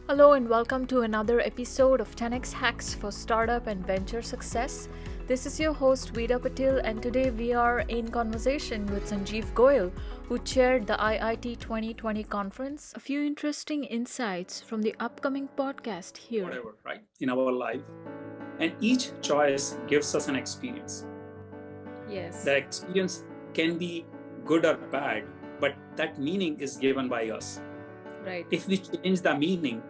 Hello and welcome to another episode of 10x Hacks for Startup and Venture Success. This is your host Veeda Patil, and today we are in conversation with Sanjiv Goyal, who chaired the IIT2020 conference. A few interesting insights from the upcoming podcast here. Whatever, right? In our life. And each choice gives us an experience. Yes. The experience can be good or bad, but that meaning is given by us. Right. If we change the meaning,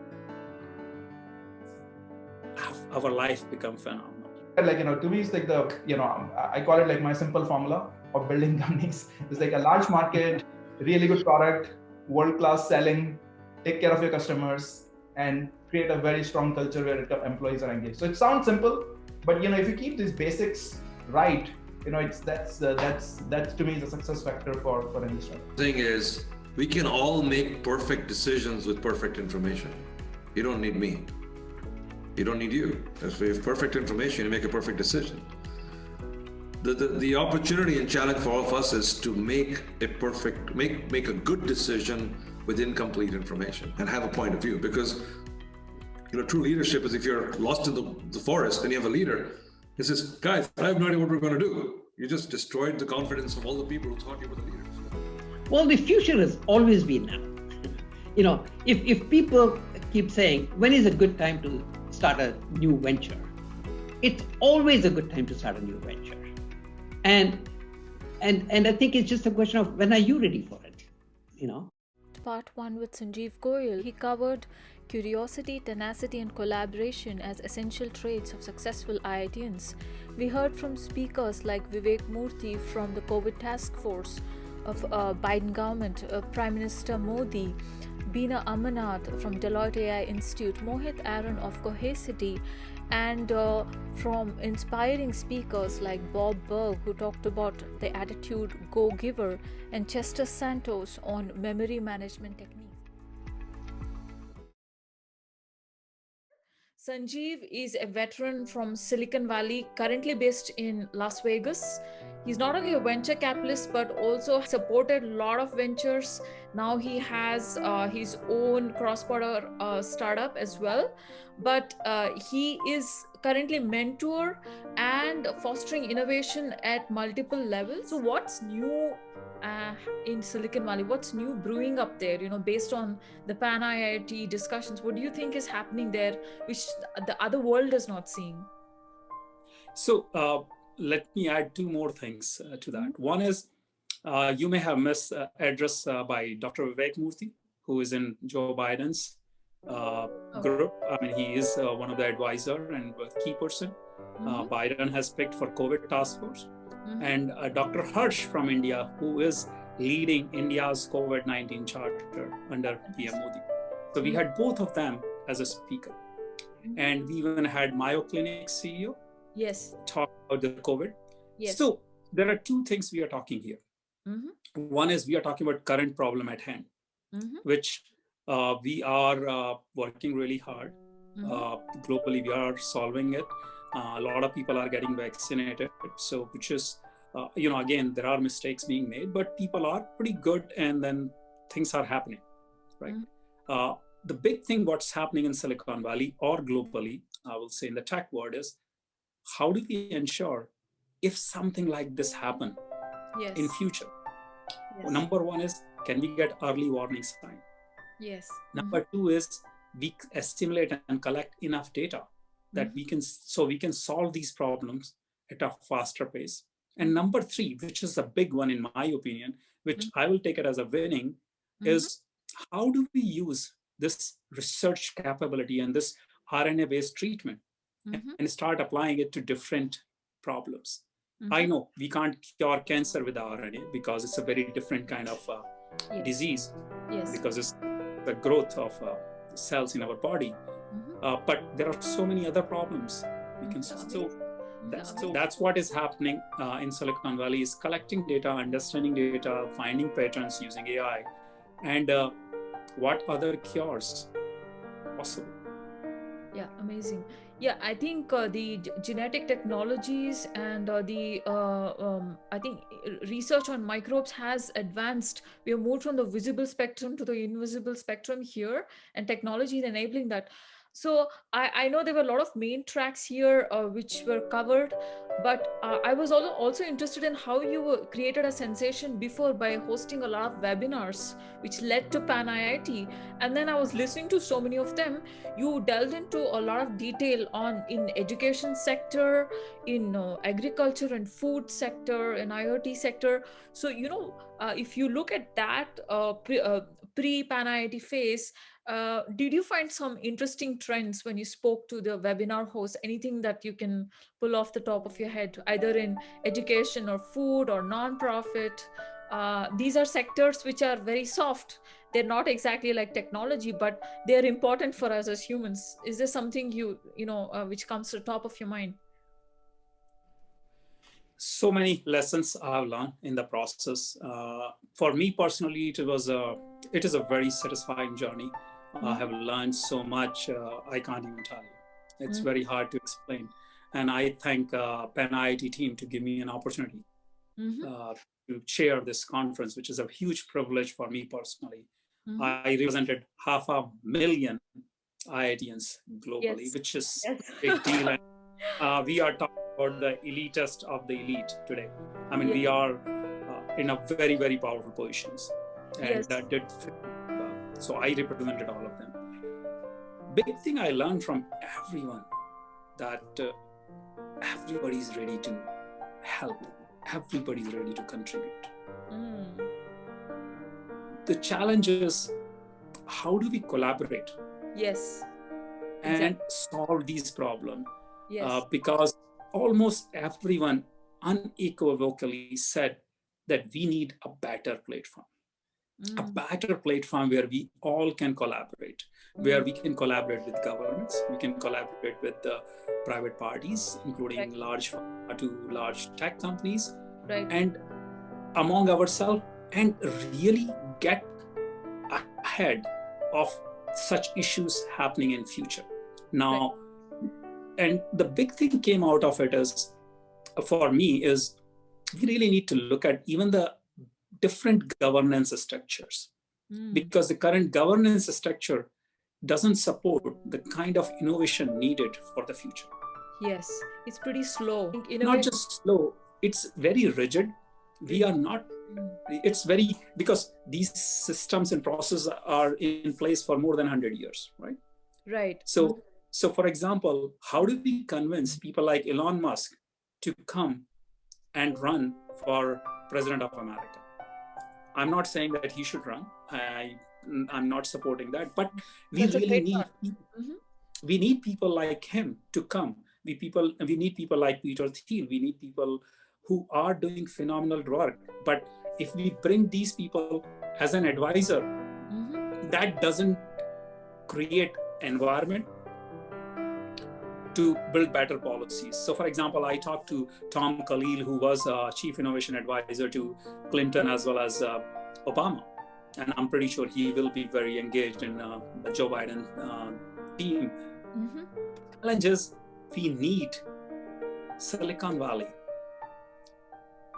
our life becomes phenomenal. To me, it's like I call it like my simple formula of building companies. It's like a large market, really good product, world-class selling, take care of your customers, and create a very strong culture where employees are engaged. So it sounds simple, but if you keep these basics right, that's to me is a success factor for industry. The thing is, we can all make perfect decisions with perfect information. You don't need me. You don't need you. If we have perfect information, you make a perfect decision. The opportunity and challenge for all of us is to make a good decision with incomplete information and have a point of view. Because true leadership is if you're lost in the forest and you have a leader, he says, guys, I have no idea what we're going to do. You just destroyed the confidence of all the people who thought you were the leaders. Well, the future has always been now. If people keep saying, when is a good time to start a new venture? It's always a good time to start a new venture. And I think it's just a question of when are you ready for it, Part 1 with Sanjiv Goyal. He covered curiosity, tenacity, and collaboration as essential traits of successful IITians. We heard from speakers like Vivek Murthy from the COVID task force of Biden government, Prime Minister Modi, Beena Amarnath from Deloitte AI Institute, Mohit Aaron of Cohesity, and from inspiring speakers like Bob Berg, who talked about the attitude Go Giver, and Chester Santos on memory management techniques. Sanjiv is a veteran from Silicon Valley, currently based in Las Vegas. He's not only a venture capitalist, but also supported a lot of ventures. Now he has his own cross-border startup as well. But he is currently mentor and fostering innovation at multiple levels. So what's new in Silicon Valley? What's new brewing up there, based on the Pan IIT discussions? What do you think is happening there, which the other world is not seeing? So let me add two more things to that. One is, you may have missed address by Dr. Vivek Murthy, who is in Joe Biden's group. I mean, he is one of the advisor and key person. Biden has picked for COVID task force. And Dr. Harsh from India, who is leading India's COVID-19 charter under PM Modi. So we had both of them as a speaker. And we even had Mayo Clinic CEO talk about the COVID. So there are two things we are talking here. One is we are talking about current problem at hand, which we are working really hard. Globally, we are solving it. A lot of people are getting vaccinated. So, which is, again, there are mistakes being made, but people are pretty good, and then things are happening, right? The big thing what's happening in Silicon Valley or globally, I will say in the tech world, is how do we ensure if something like this happen in future? Number one is, can we get early warning sign? Number two is, we assimilate and collect enough data that we can solve these problems at a faster pace. And number three, which is a big one in my opinion, which I will take it as a winning, is how do we use this research capability and this RNA-based treatment and start applying it to different problems. I know we can't cure cancer with the RNA because it's a very different kind of disease, because it's the growth of cells in our body. But there are so many other problems we can solve. So that's what is happening in Silicon Valley, is collecting data, understanding data, finding patterns using AI, and what other cures possible. Yeah, amazing. Yeah, I think the genetic technologies and I think research on microbes has advanced. We have moved from the visible spectrum to the invisible spectrum here, and technology is enabling that. So I know there were a lot of main tracks here which were covered, but I was also interested in how you created a sensation before by hosting a lot of webinars, which led to Pan IIT. And then I was listening to so many of them. You delved into a lot of detail on in education sector, in agriculture and food sector, and IoT sector. So if you look at that pre Pan IIT phase, did you find some interesting trends when you spoke to the webinar host? Anything that you can pull off the top of your head, either in education or food or non-profit? These are sectors which are very soft. They're not exactly like technology, but they're important for us as humans. Is there something which comes to the top of your mind? So many lessons I've learned in the process. For me personally, it is a very satisfying journey. I have learned so much. I can't even tell you. It's very hard to explain. And I thank Penn IIT team to give me an opportunity to chair this conference, which is a huge privilege for me personally. I represented 500,000 IITians globally, Yes. which is Yes. a big deal. And we are talking about the elitist of the elite today. I mean, we are in a very, very powerful positions, and that did fit well. So I represented all of them. Big thing I learned from everyone that everybody's ready to help. Everybody's ready to contribute. The challenge is, how do we collaborate? Yes. And solve these problems? Yes. Because almost everyone unequivocally said that we need a better platform. A better platform where we all can collaborate, where we can collaborate with governments, we can collaborate with the private parties, including large to large tech companies, and among ourselves, and really get ahead of such issues happening in future. Now, and the big thing came out of it is, for me, is we really need to look at even the different governance structures, because the current governance structure doesn't support the kind of innovation needed for the future. Yes, it's pretty slow. Not just slow, it's very rigid. We are not, it's very, because these systems and processes are in place for more than 100 years, right? Right. So for example, how do we convince people like Elon Musk to come and run for President of America? I'm not saying that he should run. I'm not supporting that, but we really need we need people like him to come. We need people like Peter Thiel. We need people who are doing phenomenal work. But if we bring these people as an advisor, that doesn't create environment to build better policies. So for example, I talked to Tom Khalil, who was Chief Innovation Advisor to Clinton as well as Obama. And I'm pretty sure he will be very engaged in the Joe Biden team. Challenge is, we need Silicon Valley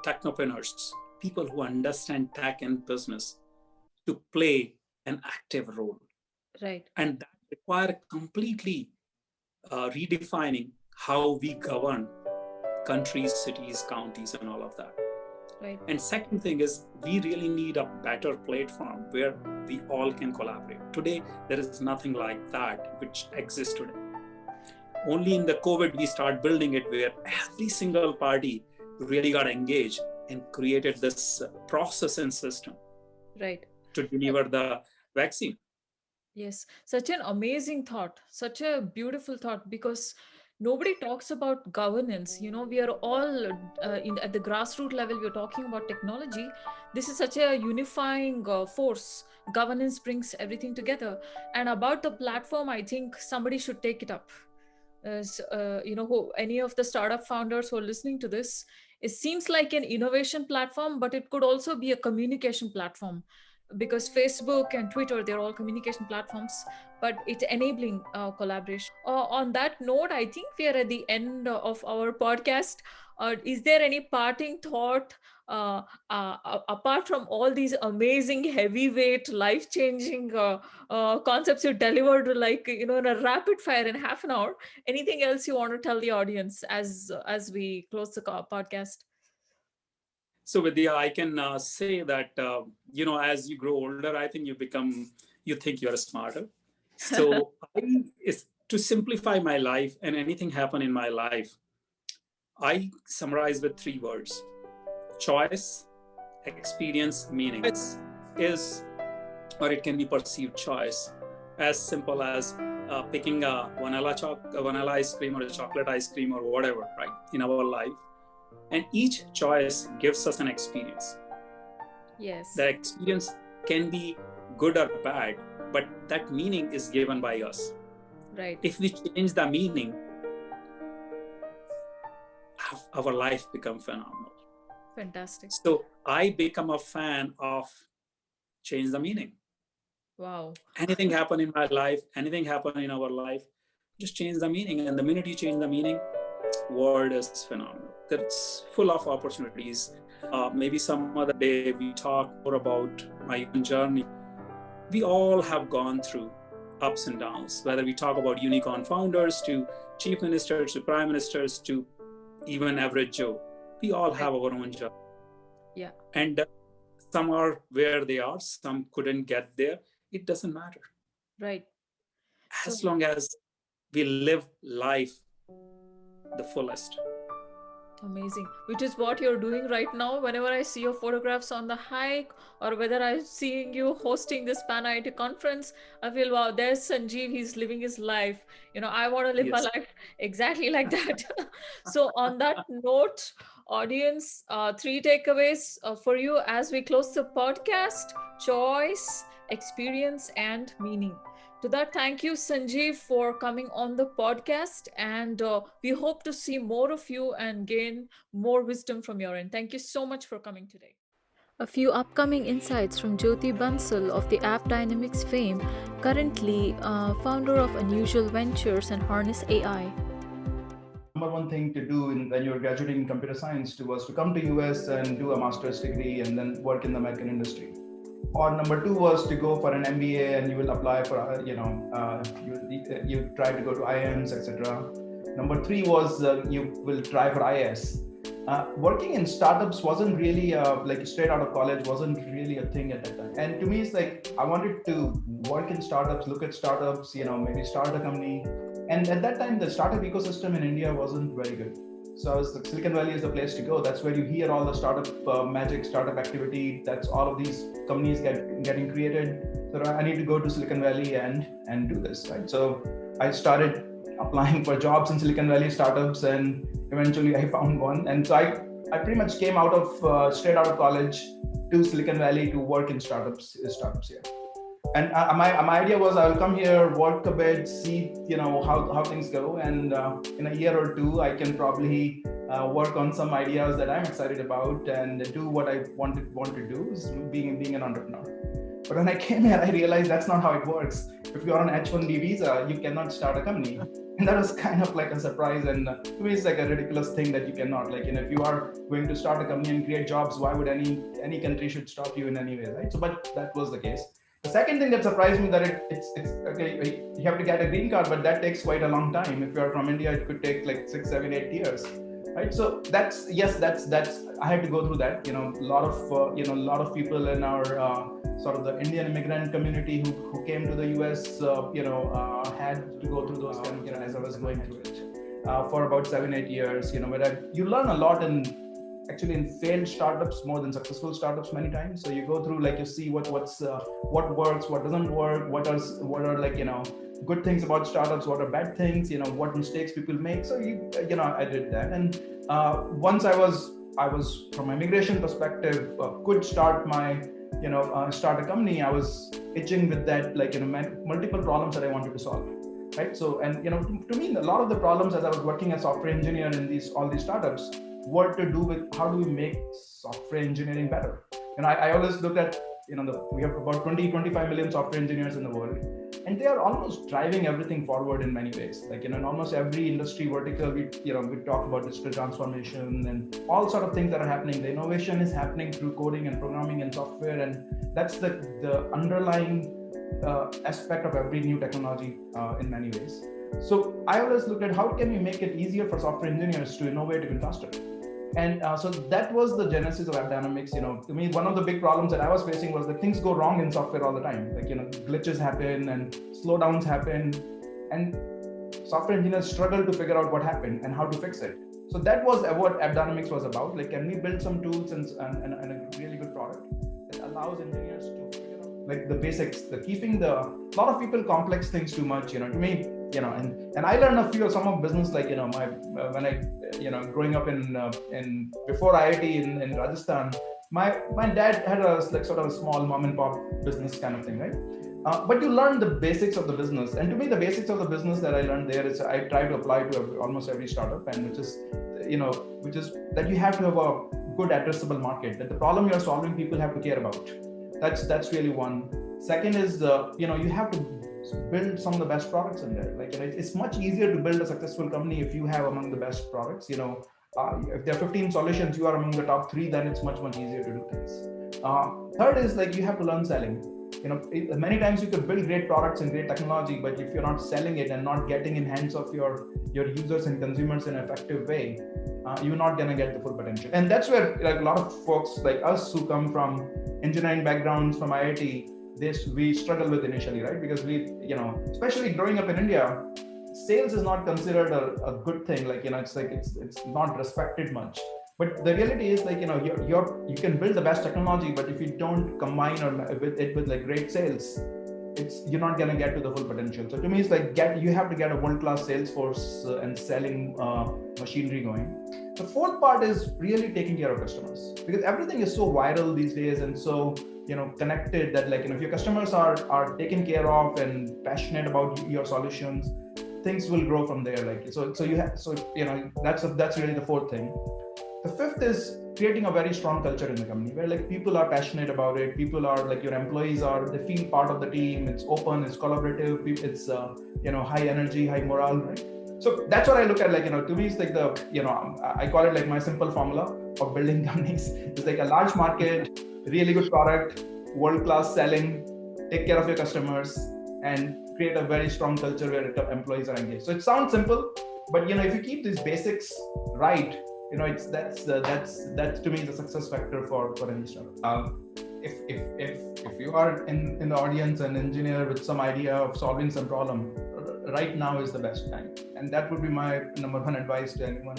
technopreneurs, people who understand tech and business, to play an active role. Right. And that requires completely redefining how we govern countries, cities, counties, and all of that. Right. And second thing is, we really need a better platform where we all can collaborate. Today, there is nothing like that which exists today. Only in the COVID, we start building it where every single party really got engaged and created this process and system, right, to deliver the vaccine. Yes, such an amazing thought, such a beautiful thought, because nobody talks about governance. We are all at the grassroots level, we're talking about technology. This is such a unifying force. Governance brings everything together. And about the platform, I think somebody should take it up. As any of the startup founders who are listening to this, it seems like an innovation platform, but it could also be a communication platform. because Facebook and Twitter, they're all communication platforms, but it's enabling collaboration. On that note, I think we are at the end of our podcast. Is there any parting thought, apart from all these amazing, heavyweight, life-changing concepts you delivered, like, in a rapid fire in half an hour? Anything else you want to tell the audience as we close the podcast? So Vidya, I can say that, as you grow older, I think you think you're smarter. So it's to simplify my life and anything happen in my life, I summarize with 3 words: choice, experience, meaning. Choice is, or it can be perceived choice, as simple as picking a vanilla ice cream or a chocolate ice cream or whatever, right, in our life. And each choice gives us an experience. Yes. The experience can be good or bad, but that meaning is given by us. Right. If we change the meaning, our life becomes phenomenal. Fantastic. So I become a fan of change the meaning. Wow. Anything happen in my life, anything happen in our life, just change the meaning. And the minute you change the meaning, world is phenomenal. It's full of opportunities. Maybe some other day we talk more about my own journey. We all have gone through ups and downs, whether we talk about unicorn founders to chief ministers to prime ministers to even average Joe. We all have our own journey. Yeah. And some are where they are, some couldn't get there. It doesn't matter. Right. As long as we live life the fullest. Amazing. Which is what you're doing right now. Whenever I see your photographs on the hike, or whether I'm seeing you hosting this Pan-IIT conference, I feel, wow, there's Sanjiv. He's living his life. I want to live my life exactly like that. So on that note, audience, 3 takeaways for you as we close the podcast: choice, experience, and meaning. To that, thank you, Sanjiv, for coming on the podcast. And we hope to see more of you and gain more wisdom from your end. Thank you so much for coming today. A few upcoming insights from Jyoti Bansal of the App Dynamics fame, currently founder of Unusual Ventures and Harness AI. Number one thing to do when you're graduating in computer science was to come to US and do a master's degree and then work in the American industry. Or number 2 was to go for an MBA and you will apply for, you try to go to IIMs, etc. Number 3 was you will try for IAS. Working in startups wasn't really like straight out of college wasn't really a thing at that time. And to me, it's like I wanted to work in startups, look at startups, maybe start a company. And at that time, the startup ecosystem in India wasn't very good. So I was like, Silicon Valley is the place to go. That's where you hear all the startup magic, startup activity. That's all of these companies getting created. So I need to go to Silicon Valley and do this, right? So I started applying for jobs in Silicon Valley startups, and eventually I found one. And so I pretty much came out of straight out of college to Silicon Valley to work in startups here. And my idea was I'll come here, work a bit, see how things go, and in a year or 2 I can probably work on some ideas that I'm excited about and do what I want to do, is being an entrepreneur. But when I came here, I realized that's not how it works. If you're on an H-1B visa, you cannot start a company. And that was kind of like a surprise. And to me, it's like a ridiculous thing that you cannot. Like, if you are going to start a company and create jobs, why would any country should stop you in any way, right? So, but that was the case. The second thing that surprised me that it's okay, you have to get a green card, but that takes quite a long time. If you're from India, it could take like 6, 7, 8 years. Right, so that's I had to go through that. A lot of people in our sort of the Indian immigrant community who came to the US, had to go through those kind of, as I was going through it for about 7, 8 years. Where you learn a lot in failed startups more than successful startups many times. So you go through, like, you see what works, what doesn't work, what are good things about startups, what are bad things, what mistakes people make. So I did that, and once I was from an immigration perspective could start my start a company. I was itching with that, multiple problems that I wanted to solve, right? So, and to me, a lot of the problems as I was working as software engineer in all these startups were to do with how do we make software engineering better. I always look at we have about 20-25 million software engineers in the world, and they are almost driving everything forward in many ways. Like, in almost every industry vertical, we talk about digital transformation and all sort of things that are happening. The innovation is happening through coding and programming and software, and that's the underlying aspect of every new technology in many ways. So I always looked at how can we make it easier for software engineers to innovate even faster. And so that was the genesis of AppDynamics. To me, one of the big problems that I was facing was that things go wrong in software all the time. Like, glitches happen and slowdowns happen, and software engineers struggle to figure out what happened and how to fix it. So that was what AppDynamics was about. Like, can we build some tools and a really good product that allows engineers to figure out like the basics, a lot of people complex things too much, to me, and I learned some of business, like, when I, growing up in before IIT in Rajasthan, my dad had a sort of a small mom and pop business kind of thing, right? But you learn the basics of the business, and to me, the basics of the business that I learned there is I try to apply to almost every startup, and which is that you have to have a good addressable market. That the problem you're solving, people have to care about. That's really one. Second is you have to build some of the best products in there. Like, it's much easier to build a successful company if you have among the best products. If there are 15 solutions, you are among the top 3, then it's much easier to do things. Third is, like, you have to learn selling. Many times you could build great products and great technology, but if you're not selling it and not getting in hands of your users and consumers in an effective way, you're not going to get the full potential. And that's where, like, a lot of folks like us who come from engineering backgrounds from IIT, we struggle with initially, right? Because we, especially growing up in India, sales is not considered a good thing. Like, it's not respected much. But the reality is, like, you can build the best technology, but if you don't combine it with like great sales, you're not going to get to the full potential. So to me, it's like you have to get a world-class sales force and selling machinery going. The fourth part is really taking care of customers, because everything is so viral these days and so connected that, like, if your customers are taken care of and passionate about your solutions, things will grow from there. Like, that's really the fourth thing. The fifth is creating a very strong culture in the company where, like, people are passionate about it. People are, like, your employees they feel part of the team. It's open, it's collaborative, it's high energy, high morale, right? So that's what I look at. Like, to me, it's like I call it like my simple formula of building companies. It's like a large market, really good product, world-class selling, take care of your customers, and create a very strong culture where employees are engaged. So it sounds simple, but if you keep these basics right, that's to me the success factor for any startup. If you are in the audience, an engineer with some idea of solving some problem, right now is the best time, and that would be my number one advice to anyone.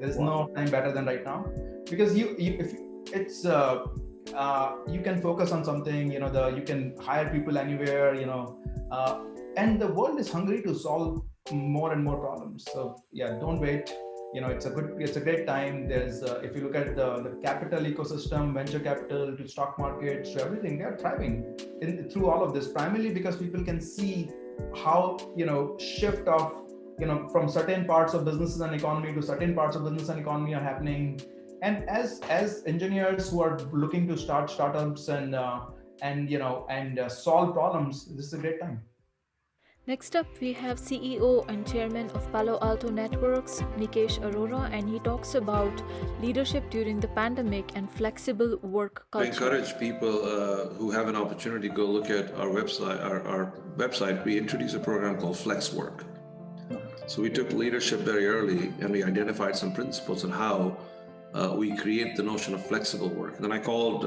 There's no time better than right now, because you can focus on something. You can hire people anywhere. And the world is hungry to solve more and more problems. So yeah, don't wait. It's a great time. There's if you look at the capital ecosystem, venture capital to stock markets to everything, they're thriving through all of this, primarily because people can see how shift of from certain parts of businesses and economy to certain parts of business and economy are happening. And as engineers who are looking to start startups and solve problems, this is a great time. Next up, we have CEO and Chairman of Palo Alto Networks, Nikesh Arora, and he talks about leadership during the pandemic and flexible work culture. I encourage people who have an opportunity to go look at our website. Our website, we introduced a program called Flex Work. So we took leadership very early, and we identified some principles on how we create the notion of flexible work. And then I called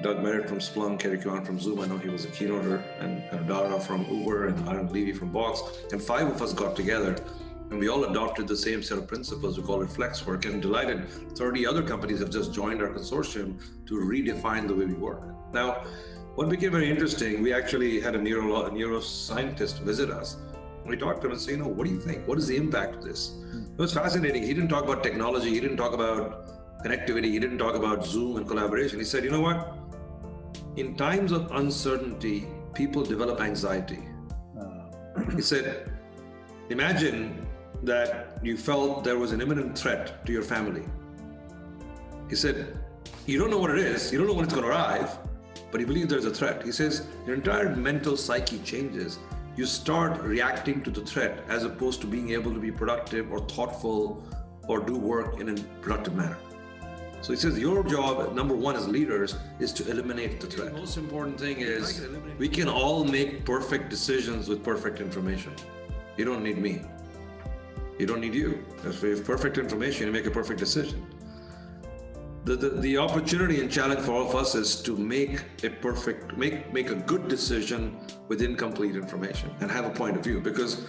Doug Merritt from Splunk, Eric Yuan from Zoom. I know he was a keynoter, and Dara from Uber, and Aaron Levy from Box. And 5 of us got together, and we all adopted the same set of principles. We call it Flex Work. And delighted, 30 other companies have just joined our consortium to redefine the way we work. Now, what became very interesting, we actually had a neuroscientist visit us. We talked to him and said, what do you think? What is the impact of this? It was fascinating. He didn't talk about technology. He didn't talk about connectivity. He didn't talk about Zoom and collaboration. He said, you know what? In times of uncertainty, people develop anxiety. He said, imagine that you felt there was an imminent threat to your family. He said, you don't know what it is. You don't know when it's going to arrive, but but you believe there's a threat. He says your entire mental psyche changes. You start reacting to the threat as opposed to being able to be productive or thoughtful or do work in a productive manner. So he says your job, number one as leaders, is to eliminate the threat. The most important thing is we can all make perfect decisions with perfect information. You don't need me. You don't need you. If we have perfect information, you make a perfect decision. The opportunity and challenge for all of us is to make a good decision with incomplete information and have a point of view. Because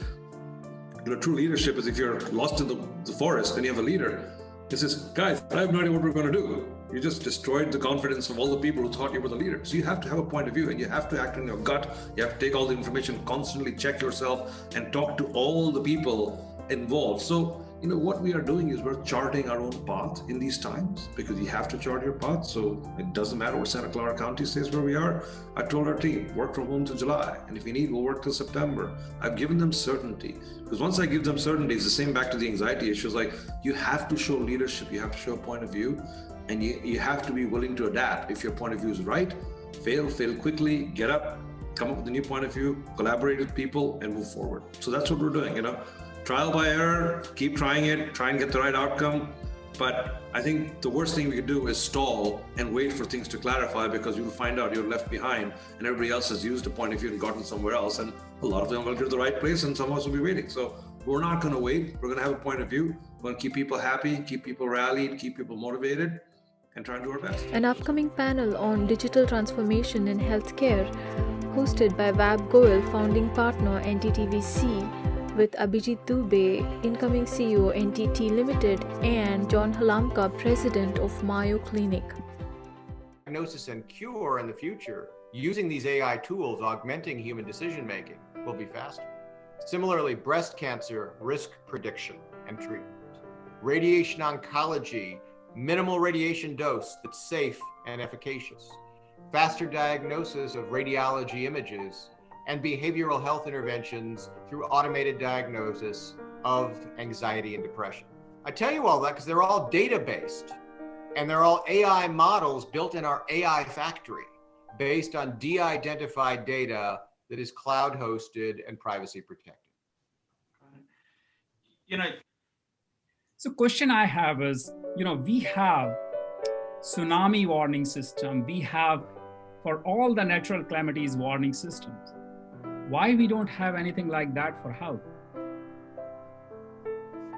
true leadership is if you're lost in the forest and you have a leader, he says, guys, I have no idea what we're going to do. You just destroyed the confidence of all the people who thought you were the leader. So you have to have a point of view and you have to act on your gut. You have to take all the information, constantly check yourself and talk to all the people involved. So, what we are doing is we're charting our own path in these times because you have to chart your path. So it doesn't matter what Santa Clara County says where we are. I told our team, work from home till July. And if you need, we'll work till September. I've given them certainty because once I give them certainty, it's the same back to the anxiety issues. Like you have to show leadership. You have to show a point of view and you have to be willing to adapt. If your point of view is right, fail quickly, get up, come up with a new point of view, collaborate with people and move forward. So that's what we're doing, Trial by error, keep trying it, try and get the right outcome. But I think the worst thing we could do is stall and wait for things to clarify because you'll find out you're left behind and everybody else has used a point of view and gotten somewhere else. And a lot of them will get to the right place and some of us will be waiting. So we're not going to wait. We're going to have a point of view. We're going to keep people happy, keep people rallied, keep people motivated and try and do our best. An upcoming panel on digital transformation in healthcare hosted by Goyal, founding partner NTTVC, with Abhijit Dubey, incoming CEO NTT Limited, and John Halamka, president of Mayo Clinic. Diagnosis and cure in the future, using these AI tools, augmenting human decision-making, will be faster. Similarly, breast cancer risk prediction and treatment. Radiation oncology, minimal radiation dose that's safe and efficacious. Faster diagnosis of radiology images and behavioral health interventions through automated diagnosis of anxiety and depression. I tell you all that because they're all data-based and they're all AI models built in our AI factory based on de-identified data that is cloud hosted and privacy protected. So question I have is, we have tsunami warning system. We have for all the natural calamities warning systems. Why we don't have anything like that for health?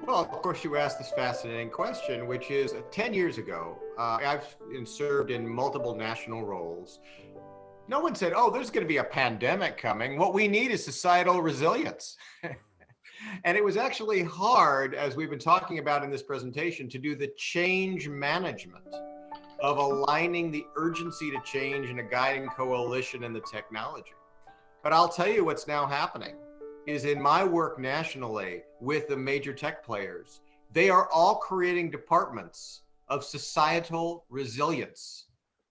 Well, of course, you asked this fascinating question, which is 10 years ago, I've served in multiple national roles. No one said, oh, there's going to be a pandemic coming. What we need is societal resilience. And it was actually hard, as we've been talking about in this presentation, to do the change management of aligning the urgency to change in a guiding coalition in the technology. But I'll tell you what's now happening is in my work nationally with the major tech players, they are all creating departments of societal resilience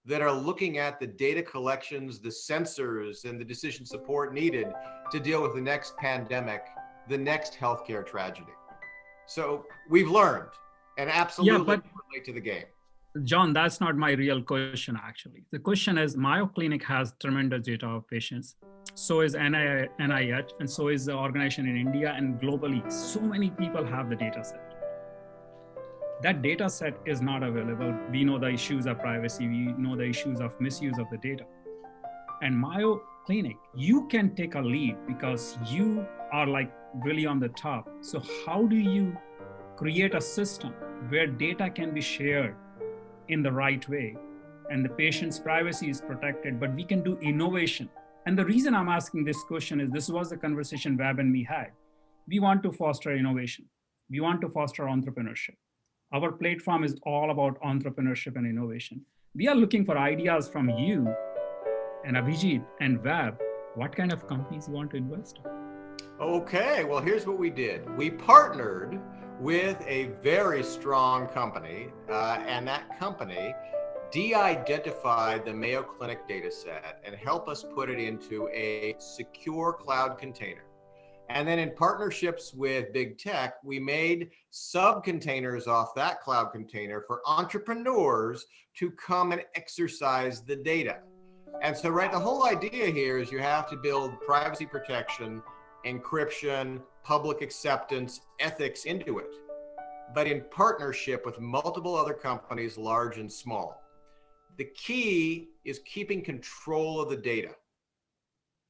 that are looking at the data collections, the sensors, and the decision support needed to deal with the next pandemic, the next healthcare tragedy. So we've learned and absolutely relate to the game. John, that's not my real question, actually. The question is, Mayo Clinic has tremendous data of patients. So is NIH, and so is the organization in India and globally. So many people have the data set. That data set is not available. We know the issues of privacy. We know the issues of misuse of the data. And Mayo Clinic, you can take a lead because you are like really on the top. So how do you create a system where data can be shared in the right way and the patient's privacy is protected, but we can do innovation? And the reason I'm asking this question is this was the conversation Wab and me had. We want to foster innovation. We want to foster entrepreneurship. Our platform is all about entrepreneurship and innovation. We are looking for ideas from you and Abhijit and Wab. What kind of companies you want to invest in? Okay, well, here's what we did. We partnered with a very strong company, and that company de-identified the Mayo Clinic data set and helped us put it into a secure cloud container. And then in partnerships with big tech, we made sub-containers off that cloud container for entrepreneurs to come and exercise the data. And so, right, the whole idea here is you have to build privacy protection, encryption, public acceptance, ethics into it, but in partnership with multiple other companies, large and small. The key is keeping control of the data,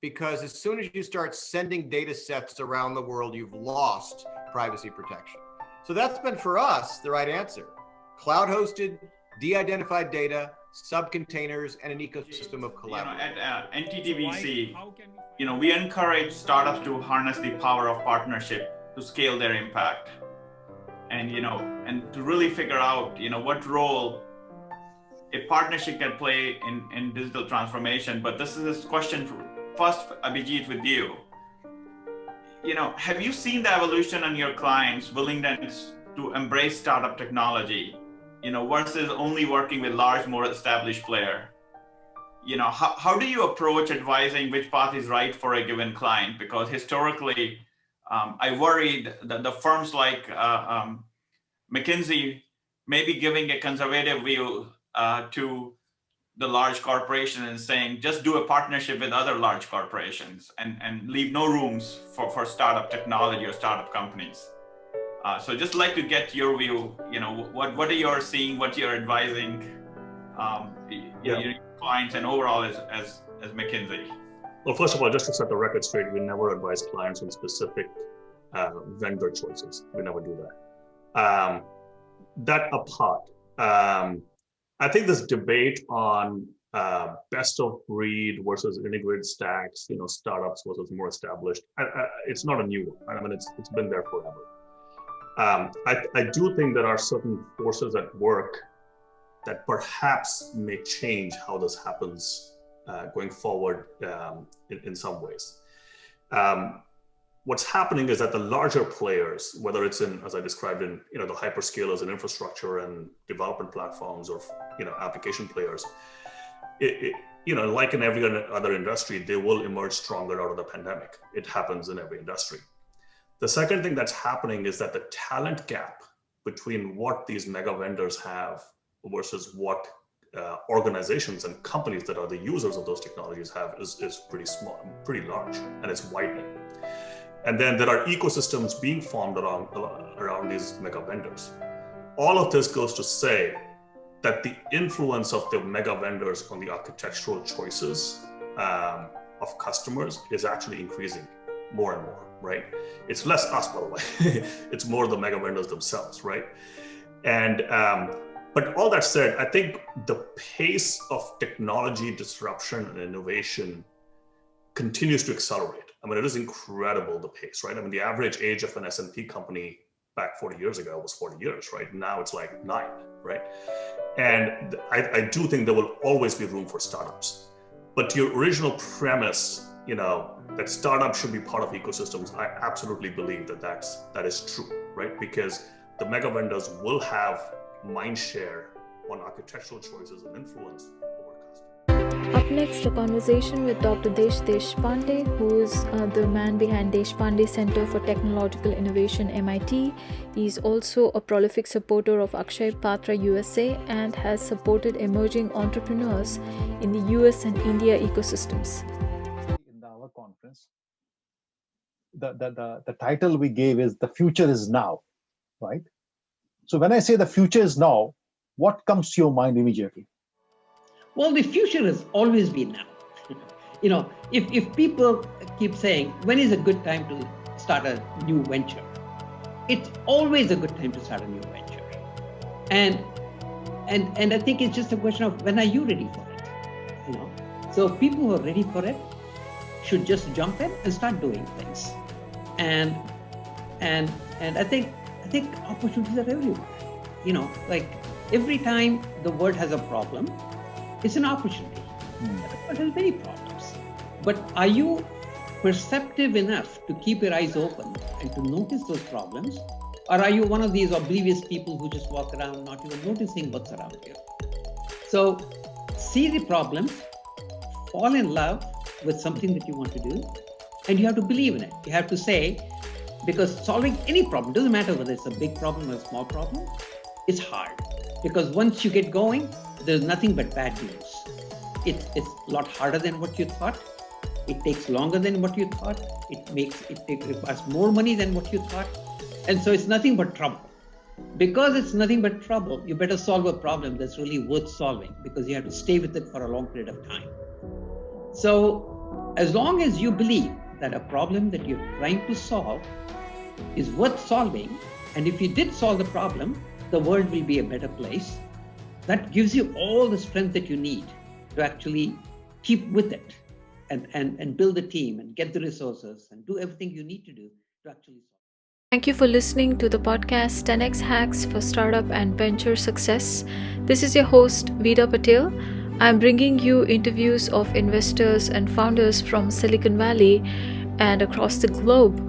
because as soon as you start sending data sets around the world, you've lost privacy protection. So that's been for us the right answer. Cloud hosted, de-identified data, sub-containers, and an ecosystem of collaboration. At NTTVC, we encourage startups to harness the power of partnership to scale their impact, and and to really figure out what role a partnership can play in digital transformation. But this is this question first, Abhijit, with you. Have you seen the evolution on your clients' willingness to embrace startup technology, versus only working with large, more established player? How do you approach advising which path is right for a given client? Because historically, I worried that the firms like McKinsey may be giving a conservative view to the large corporation and saying, just do a partnership with other large corporations and leave no rooms for startup technology or startup companies. So just like to get your view, what are you seeing, what you're advising your clients and overall as McKinsey? Well, first of all, just to set the record straight, we never advise clients on specific vendor choices. We never do that. That apart, I think this debate on best of breed versus integrated stacks, startups versus more established, it's not a new one. I mean, it's been there forever. I do think there are certain forces at work that perhaps may change how this happens going forward in some ways. What's happening is that the larger players, whether it's in, as I described in, the hyperscalers and infrastructure and development platforms, or application players, like in every other industry, they will emerge stronger out of the pandemic. It happens in every industry. The second thing that's happening is that the talent gap between what these mega vendors have versus what organizations and companies that are the users of those technologies have is pretty small, pretty large, and it's widening. And then there are ecosystems being formed around these mega vendors. All of this goes to say that the influence of the mega vendors on the architectural choices of customers is actually increasing more and more, right? It's less us, by the way. It's more the mega vendors themselves, right? And but all that said, I think the pace of technology disruption and innovation continues to accelerate. I mean, it is incredible, the pace, right? I mean, the average age of an S&P company back 40 years ago was 40 years, right? Now it's like 9, right? And I do think there will always be room for startups. But your original premise, that startups should be part of ecosystems, I absolutely believe that is true, right? Because the mega vendors will have mind share on architectural choices and influence over customers. Up next, a conversation with Dr. Desh Deshpande, who is the man behind Deshpande Center for Technological Innovation, MIT. He is also a prolific supporter of Akshay Patra USA and has supported emerging entrepreneurs in the US and India ecosystems. In our conference, the title we gave is "The Future is Now," right? So when I say the future is now, what comes to your mind immediately? Well, the future has always been now. If people keep saying, when is a good time to start a new venture? It's always a good time to start a new venture. And I think it's just a question of, when are you ready for it? So people who are ready for it should just jump in and start doing things. And I think opportunities are everywhere. Like every time the world has a problem, it's an opportunity. But there are many problems. But are you perceptive enough to keep your eyes open and to notice those problems? Or are you one of these oblivious people who just walk around not even noticing what's around you? So see the problems, fall in love with something that you want to do, and you have to believe in it. You have to say, because solving any problem, doesn't matter whether it's a big problem or a small problem, it's hard. Because once you get going, there's nothing but bad news. It's a lot harder than what you thought. It takes longer than what you thought. It requires more money than what you thought. And so it's nothing but trouble. Because it's nothing but trouble, you better solve a problem that's really worth solving, because you have to stay with it for a long period of time. So as long as you believe that a problem that you're trying to solve is worth solving, and if you did solve the problem, the world will be a better place, that gives you all the strength that you need to actually keep with it and build a team and get the resources and do everything you need to do to actually solve. Thank you for listening to the podcast 10x Hacks for Startup and Venture Success. This is your host, Vida Patel. I'm bringing you interviews of investors and founders from Silicon Valley and across the globe.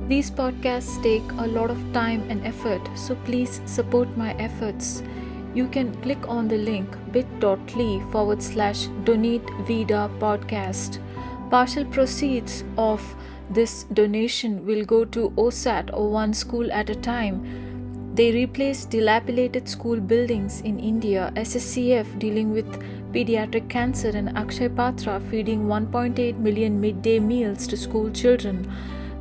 These podcasts take a lot of time and effort, so please support my efforts. You can click on the link bit.ly/donate-vida podcast. Partial proceeds of this donation will go to OSAT, or One School at a Time. They replace dilapidated school buildings in India, SSCF dealing with pediatric cancer, and Akshay Patra feeding 1.8 million midday meals to school children.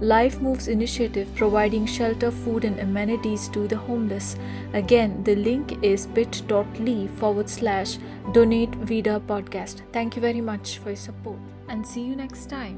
Life Moves Initiative providing shelter, food and amenities to the homeless. Again, the link is bit.ly/donate-vida podcast. Thank you very much for your support and see you next time.